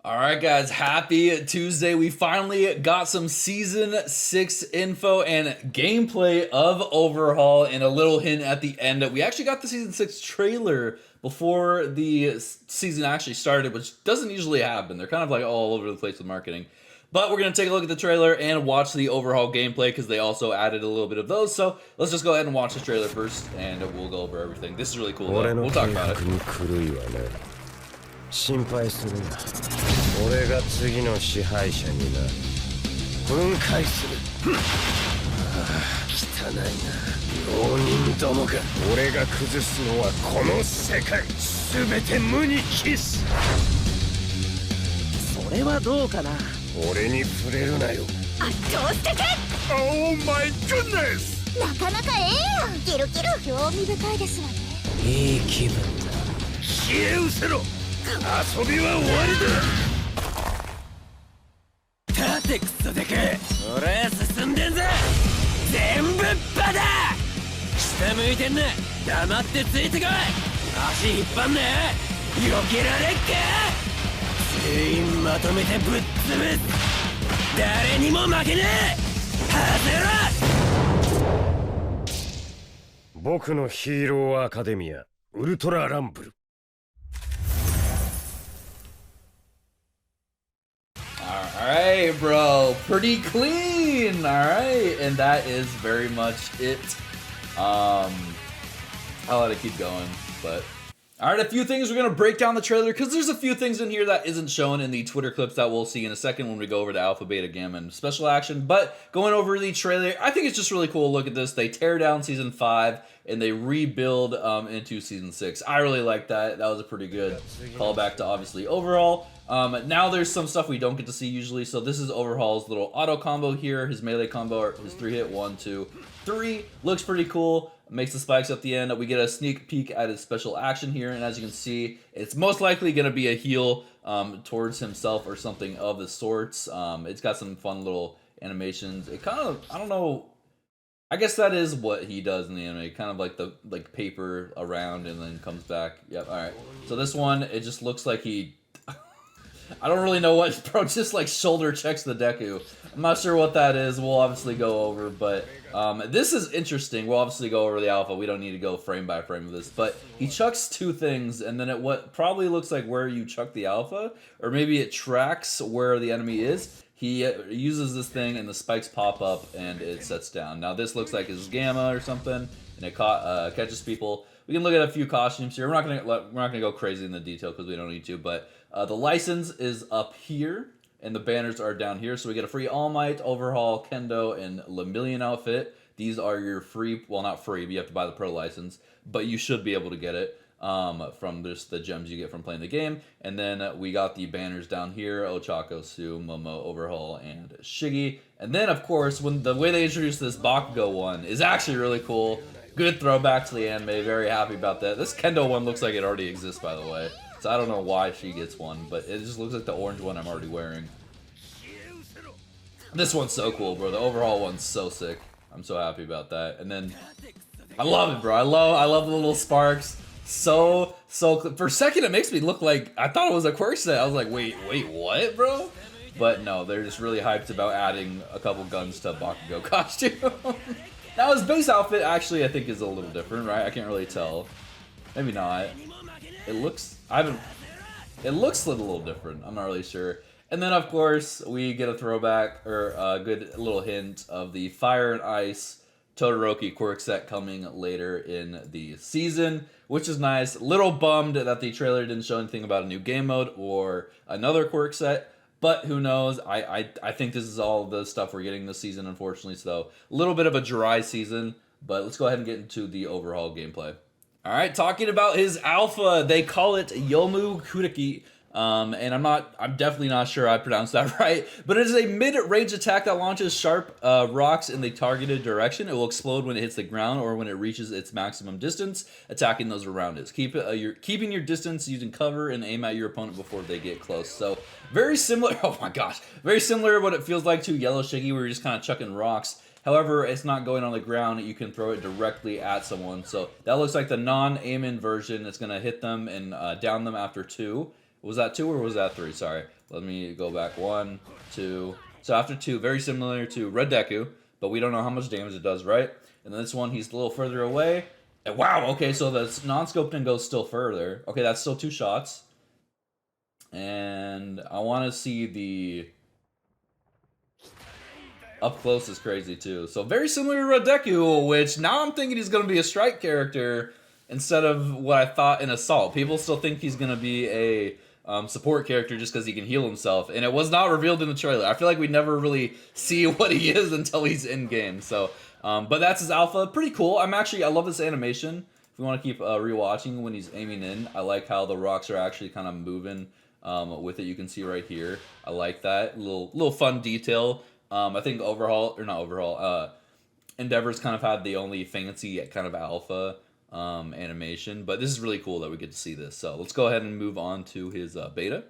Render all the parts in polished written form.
Alright guys, happy Tuesday. We finally got some Season 6 info and gameplay of Overhaul, and a little hint at the end that we actually got the Season 6 trailer before the season actually started, which doesn't usually happen. They're kind of like all over the place with marketing. But we're going to take a look at the trailer and watch the Overhaul gameplay because they also added a little bit of those. So let's just go ahead and watch the trailer first and we'll go over everything. This is really cool though. We'll talk about it. 心配するな。俺が次の支配者にな。分解する。汚いな。浪人どもが。俺が崩すのはこの世界。全て無に帰す。それはどうかな。俺に触れるなよ。圧倒してけ。Oh my goodness。なかなかええやん。キルキル。興味深いですわね。いい気分だ。消え失せろ。遊びは終わりだ。立てクソでかい。俺は進んでんぜ。全部バだ。下向いてんな。黙ってついてこい。足引っ張んな。避けられっか。全員まとめてぶっ潰す。誰にも負けねえ。外れろ。僕のヒーローアカデミアウルトラランブル。Alright, bro. Pretty clean. Alright. And that is very much it. I'll let it keep going. But alright, a few things. We're going to break down the trailer because there's a few things in here that isn't shown in the Twitter clips that we'll see in a second when we go over to Alpha, Beta, Gamma, and Special Action. But going over the trailer, I think it's just really cool to look at this. They tear down Season 5 and they rebuild into Season 6. I really like that. That was a pretty good callback to obviously Overhaul. Now there's some stuff we don't get to see usually. So this is Overhaul's little auto combo here. His melee combo, or his 3-hit 1, 2, 3. Looks pretty cool. Makes the spikes at the end. We get a sneak peek at his special action here. And as you can see, it's most likely going to be a heal towards himself or something of the sorts. It's got some fun little animations. It kind of, I don't know. I guess that is what he does in the anime. Kind of like the paper around and then comes back. Yep, alright. So this one, it just looks like he... I don't really know what, bro, just like shoulder checks the Deku. I'm not sure what that is. We'll obviously go over, but this is interesting. We'll obviously go over the alpha. We don't need to go frame by frame of this, but he chucks two things, and then it what probably looks like where you chuck the alpha, or maybe it tracks where the enemy is. He uses this thing, and the spikes pop up, and it sets down. Now this looks like his gamma or something, and it catches people. We can look at a few costumes here. We're not gonna go crazy in the detail because we don't need to, but the license is up here, and the banners are down here. So we get a free All Might, Overhaul, Kendo, and Lemillion outfit. These are your free, well, not free, but you have to buy the pro license, but you should be able to get it from just the gems you get from playing the game. And then we got the banners down here: Ochako, Su, Momo, Overhaul, and Shiggy. And then, of course, when the way they introduced this Bakugo one is actually really cool. Good throwback to the anime. Very happy about that. This Kendo one looks like it already exists, by the way. So I don't know why she gets one, but it just looks like the orange one I'm already wearing. This one's so cool, bro. The Overhaul one's so sick. I'm so happy about that. And then I love it, bro. I love the little sparks. So for a second it makes me look like I thought it was a quirk set. I was like, wait, what, bro? But no, they're just really hyped about adding a couple guns to Bakugo costume. Now his base outfit actually I think is a little different, right? I can't really tell. Maybe not. It looks a little different. I'm not really sure. And then of course we get a throwback or a good little hint of the Fire and Ice Todoroki quirk set coming later in the season, which is nice. Little bummed that the trailer didn't show anything about a new game mode or another quirk set. But who knows? I think this is all the stuff we're getting this season, unfortunately. So a little bit of a dry season, but let's go ahead and get into the Overhaul gameplay. All right, talking about his alpha, they call it Yomu Kureki. And I'm definitely not sure I pronounced that right, but it is a mid-range attack that launches sharp rocks in the targeted direction. It will explode when it hits the ground or when it reaches its maximum distance, attacking those around it. Keeping your distance using cover and aim at your opponent before they get close. So very similar, oh my gosh, very similar to what it feels like to Yellow Shiggy, where you're just kind of chucking rocks. However, it's not going on the ground. You can throw it directly at someone. So that looks like the non-aim-in version. It's going to hit them and down them after 2. Was that 2 or was that 3? Sorry. Let me go back 1, 2. So after 2, very similar to Red Deku, but we don't know how much damage it does, right? And then this one, he's a little further away. And wow, okay, so the non-scope thing goes still further. Okay, that's still 2 shots. And I want to see the... Up close is crazy too. So very similar to Red Deku, which now I'm thinking he's going to be a strike character instead of what I thought in Assault. People still think he's going to be a support character just because he can heal himself. And it was not revealed in the trailer. I feel like we never really see what he is until he's in game. So, but that's his alpha. Pretty cool. I love this animation. If we want to keep rewatching when he's aiming in, I like how the rocks are actually kind of moving with it. You can see right here. I like that. Little fun detail. I think Endeavor's kind of had the only fancy kind of alpha animation, but this is really cool that we get to see this. So let's go ahead and move on to his beta.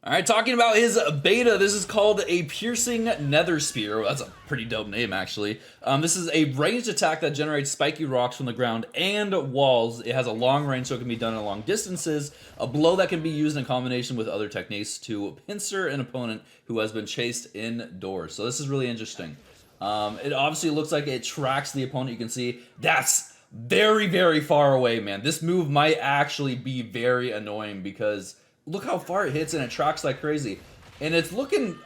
All right, talking about his beta, this is called a Piercing Nether Spear. That's a pretty dope name, actually. This is a ranged attack that generates spiky rocks from the ground and walls. It has a long range, so it can be done at long distances. A blow that can be used in combination with other techniques to pincer an opponent who has been chased indoors. So this is really interesting. It obviously looks like it tracks the opponent. You can see that's very, very far away, man. This move might actually be very annoying because look how far it hits and it tracks like crazy. And it's looking,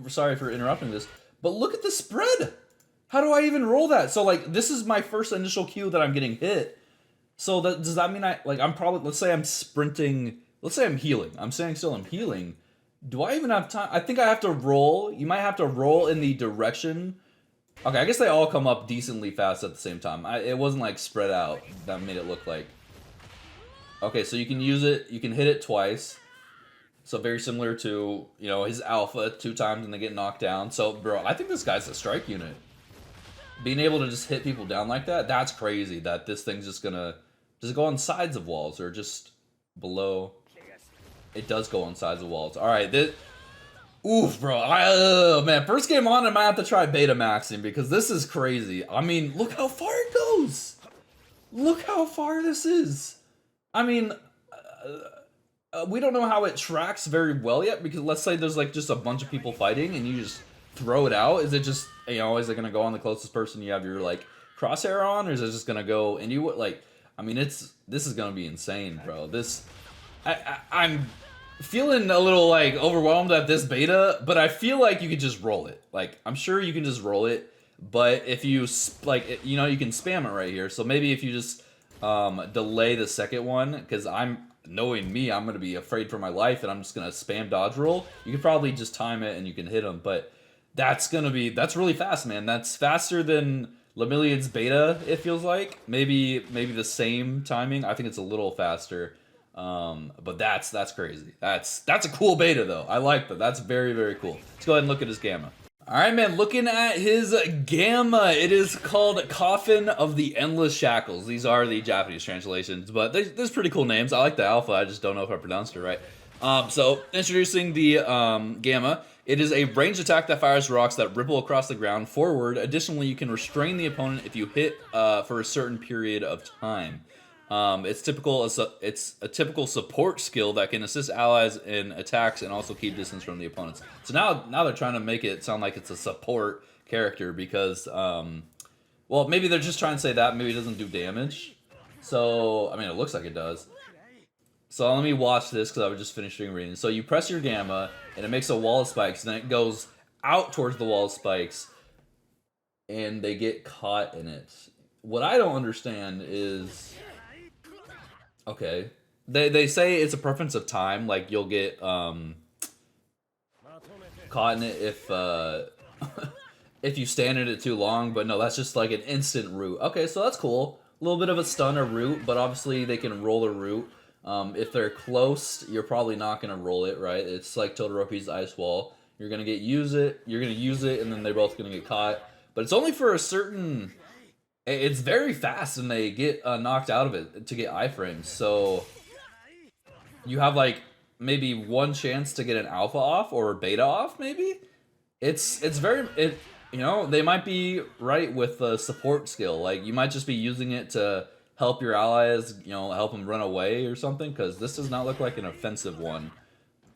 sorry for interrupting this, but look at the spread. How do I even roll that? So like, this is my first initial cue that I'm getting hit. So does that mean let's say I'm sprinting, let's say I'm healing. I'm standing still, I'm healing. Do I even have time? I think I have to roll. You might have to roll in the direction. Okay, I guess they all come up decently fast at the same time. It wasn't like spread out. That made it look like. Okay, so you can use it, you can hit it twice. So very similar to, his alpha 2 times and they get knocked down. So, bro, I think this guy's a strike unit. Being able to just hit people down like that, that's crazy that this thing's just gonna go on sides of walls or just below. It does go on sides of walls. All right, oof, bro. Man, first game on, I might have to try beta maxing because this is crazy. I mean, look how far it goes. Look how far this is. I mean, we don't know how it tracks very well yet because let's say there's like just a bunch of people fighting and you just throw it out. Is it just, is it going to go on the closest person you have your like crosshair on, or is it just going to go and you like, this is going to be insane, bro. I'm feeling a little like overwhelmed at this beta, but I feel like you could just roll it. Like, I'm sure you can just roll it, but if you you can spam it right here. So maybe if you just delay the second one, because knowing me, I'm gonna be afraid for my life and I'm just gonna spam dodge roll. You could probably just time it and you can hit them, but that's really fast, man. That's faster than Lemillion's beta, it feels like. Maybe the same timing. I think it's a little faster. But that's crazy. That's a cool beta though. I like that. That's very, very cool. Let's go ahead and look at his gamma. Alright, man, looking at his gamma, it is called Coffin of the Endless Shackles. These are the Japanese translations, but there's pretty cool names. I like the alpha, I just don't know if I pronounced it right. So, introducing the gamma, it is a ranged attack that fires rocks that ripple across the ground forward. Additionally, you can restrain the opponent if you hit for a certain period of time. It's a typical support skill that can assist allies in attacks and also keep distance from the opponents. So now they're trying to make it sound like it's a support character because, well, maybe they're just trying to say that maybe it doesn't do damage. So, it looks like it does. So let me watch this because I was just finishing reading. So you press your gamma and it makes a wall of spikes, and then it goes out towards the wall of spikes and they get caught in it. What I don't understand is... Okay. They say it's a preference of time, like you'll get caught in it if if you stand in it too long, but no, that's just like an instant root. Okay, so that's cool. A little bit of a stun or root, but obviously they can roll a root. If they're close, you're probably not gonna roll it, right? It's like Todoroki's ice wall. You're gonna use it, and then they're both gonna get caught. But it's only for a certain... It's very fast and they get knocked out of it to get iframes. So you have like maybe one chance to get an alpha off or a beta off, maybe? They might be right with the support skill. Like you might just be using it to help your allies, help them run away or something, because this does not look like an offensive one.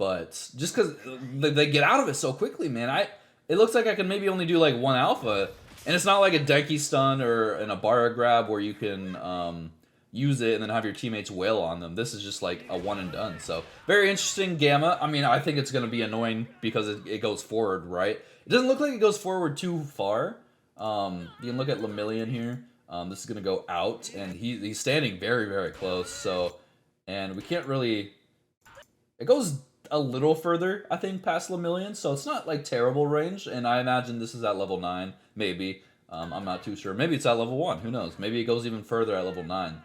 but just because they get out of it so quickly, man. It looks like I can maybe only do like one alpha, and it's not like a Denki stun or an Abara grab where you can use it and then have your teammates wail on them. This is just like a one and done. So very interesting Gamma. I mean, I think it's going to be annoying because it goes forward, right? It doesn't look like it goes forward too far. You can look at Lemillion here. This is going to go out, and he's standing very, very close. So, and we can't really... It goes a little further, I think, past Lemillion, so it's not like terrible range, and I imagine this is at level 9, maybe. I'm not too sure. Maybe it's at level 1, who knows? Maybe it goes even further at level 9.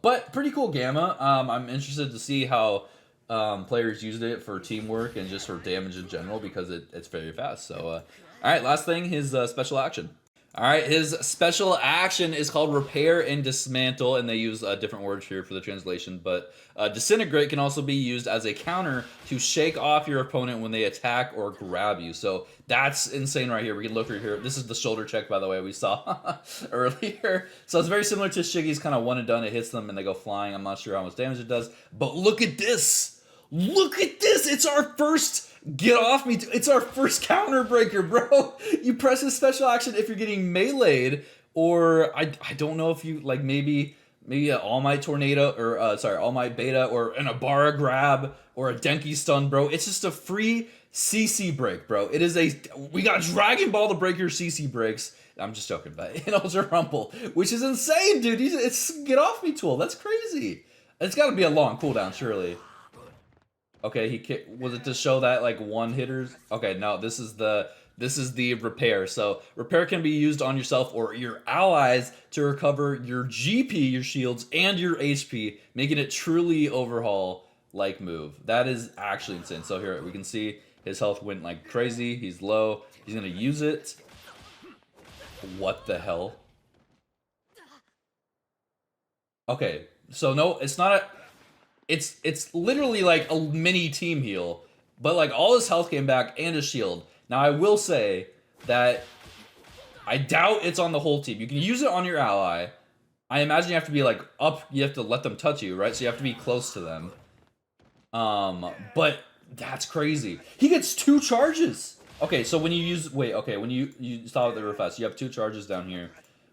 But pretty cool Gamma. I'm interested to see how players used it for teamwork and just for damage in general, because it's very fast. So, alright, last thing, his special action. Alright, his special action is called Repair and Dismantle, and they use different words here for the translation, but Disintegrate can also be used as a counter to shake off your opponent when they attack or grab you. So that's insane right here. We can look right here. This is the shoulder check, by the way, we saw earlier. So it's very similar to Shiggy's kind of one and done. It hits them and they go flying. I'm not sure how much damage it does, but look at this. Look at this. It's our first... Get off me! It's our first counter breaker, bro. You press his special action if you're getting meleeed, or I don't know if you like maybe an All Might Tornado or All Might Beta or an Abara grab or a Denki stun, bro. It's just a free CC break, bro. It is we got Dragon Ball to break your CC breaks. I'm just joking, but in Ultra Rumble, which is insane, dude. It's get off me tool. That's crazy. It's got to be a long cooldown, surely. Okay, was it to show that like one hitters? Okay, no, this is the repair. So repair can be used on yourself or your allies to recover your GP, your shields, and your HP, making it truly Overhaul like move. That is actually insane. So here we can see his health went like crazy. He's low. He's gonna use it. What the hell? Okay, so no, it's not a... It's literally like a mini team heal, but like all his health came back and his shield. Now I will say that I doubt it's on the whole team. You can use it on your ally. I imagine you have to be like up, you have to let them touch you, right? So you have to be close to them. But that's crazy. He gets 2 charges. Okay, so when you use, when you stop the real fast, you have 2 charges down here,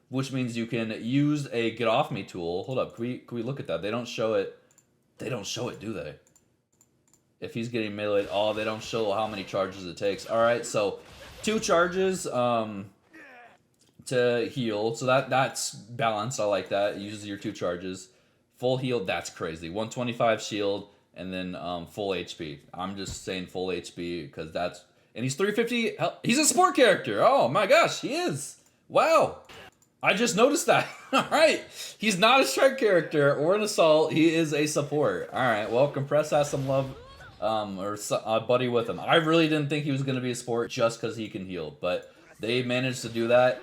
which means you can use a get off me tool. Hold up, can we look at that? They don't show it. They don't show it, do they? If he's getting meleeed, oh, they don't show how many charges it takes. All right, so 2 charges to heal. So that's balanced. I like that. It uses your 2 charges. Full heal, that's crazy. 125 shield, and then full HP. I'm just saying full HP because that's... And he's 350... He's a support character. Oh, my gosh, he is. Wow. I just noticed that. Alright. He's not a strike character or an assault. He is a support. Alright, well, Compress has some love or a buddy with him. I really didn't think he was going to be a support just because he can heal. But they managed to do that.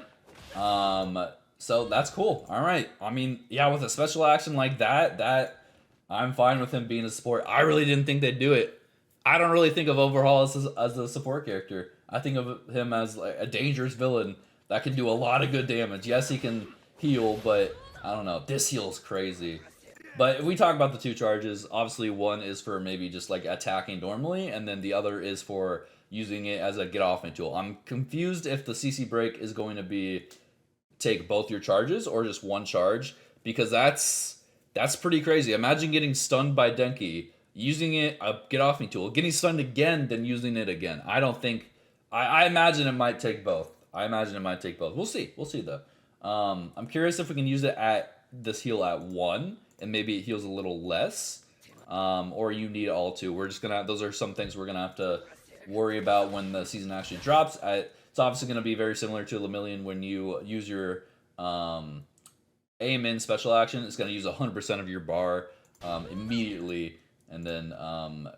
So that's cool. Alright. I mean, yeah, with a special action like that I'm fine with him being a support. I really didn't think they'd do it. I don't really think of Overhaul as a support character. I think of him as like a dangerous villain that can do a lot of good damage. Yes, he can heal, but I don't know. This heal's crazy. But if we talk about the 2 charges, obviously one is for maybe just like attacking normally, and then the other is for using it as a get off me tool. I'm confused if the CC break is going to be take both your charges or just 1 charge, because that's pretty crazy. Imagine getting stunned by Denki, using it a get off me tool, getting stunned again, then using it again. I don't think... I imagine it might take both. We'll see. We'll see, though. I'm curious if we can use it at this heal at 1, and maybe it heals a little less, or you need all 2. We're just gonna... Those are some things we're gonna have to worry about when the season actually drops. It's obviously gonna be very similar to Lemillion when you use your aim in special action. It's gonna use 100% of your bar immediately, and then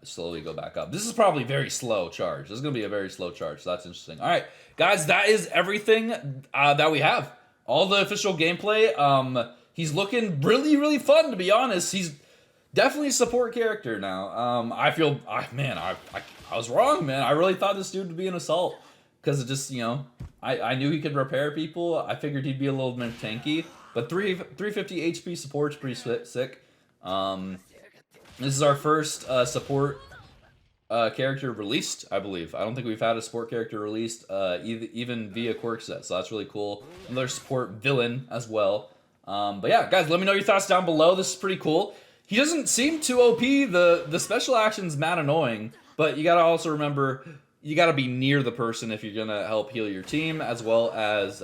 slowly go back up. This is probably very slow charge. This is going to be a very slow charge, so that's interesting. All right, guys, that is everything that we have. All the official gameplay. He's looking really, really fun, to be honest. He's definitely a support character now. I feel... I was wrong, man. I really thought this dude would be an assault, because it just, you know... I knew he could repair people. I figured he'd be a little bit tanky, but 350 HP support's pretty sick. This is our first support character released, I believe. I don't think we've had a support character released, even via quirk set, so that's really cool. Another support villain as well. But yeah, guys, let me know your thoughts down below. This is pretty cool. He doesn't seem too OP. The special action's mad annoying, but you gotta also remember, you gotta be near the person if you're gonna help heal your team, as well as,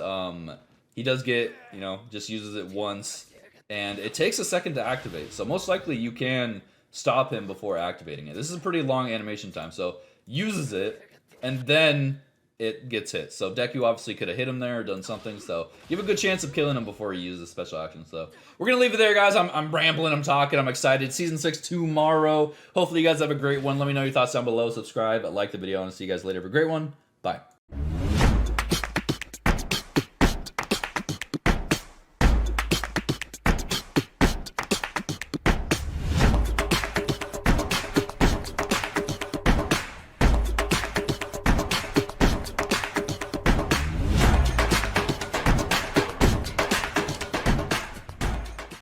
he does get, you know, just uses it once, and it takes a second to activate, so most likely you can stop him before activating it. This is a pretty long animation time, so uses it, and then it gets hit. So Deku obviously could have hit him there or done something, so you have a good chance of killing him before he uses special action. So we're gonna leave it there, guys. I'm rambling, I'm talking, I'm excited. Season 6 tomorrow. Hopefully you guys have a great one. Let me know your thoughts down below. Subscribe, like the video, and I'll see you guys later. Have a great one. Bye.